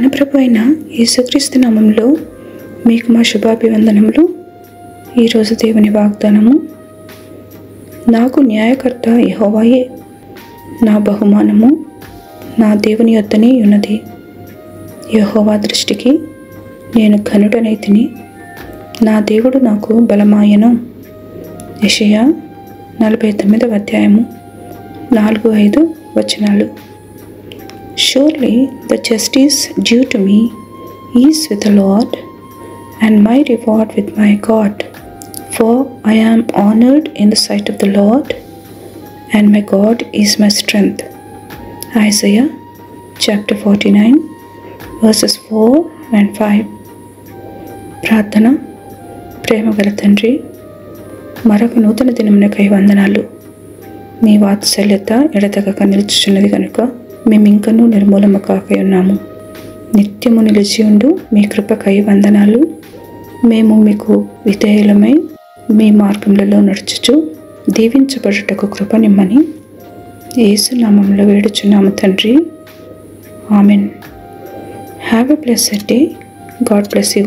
మన ప్రభు అయిన యేసుక్రీస్తు నామములో మీకు మా శుభాభివందనములు. ఈరోజు దేవుని వాగ్దానము, నాకు న్యాయకర్త యెహోవాయే, నా బహుమానము నా దేవుని యొద్దనే ఉన్నది. యెహోవా దృష్టికి నేను ఘనుడనైతిని, నా దేవుడు నాకు బలమాయను. యెషయా 49వ అధ్యాయము 4-5 వచనాలు. Surely the justice due to me is with the Lord, and my reward with my God. For I am honored in the sight of the Lord, and my God is my strength. Isaiah chapter 49 verses 4 and 5. ప్రార్థన. ప్రేమగల తండ్రి, మరొక నూతన దినమునకై వందనాలు. మీ వాత్సల్యత ఎడతెగక నిలుచుచున్నది కనుక మేము ఇంకనూ నిర్మూలము కాకై ఉన్నాము. నిత్యము నిలిచి ఉండు మీ కృపకై వందనాలు. మేము మీకు విధేయులమై మీ మార్గములలో నడుచుచు దీవించబడుటకు కృప నిమ్మని యేసు నామములో వేడుచున్నాము తండ్రి. Amen. Have a blessed day. God bless you.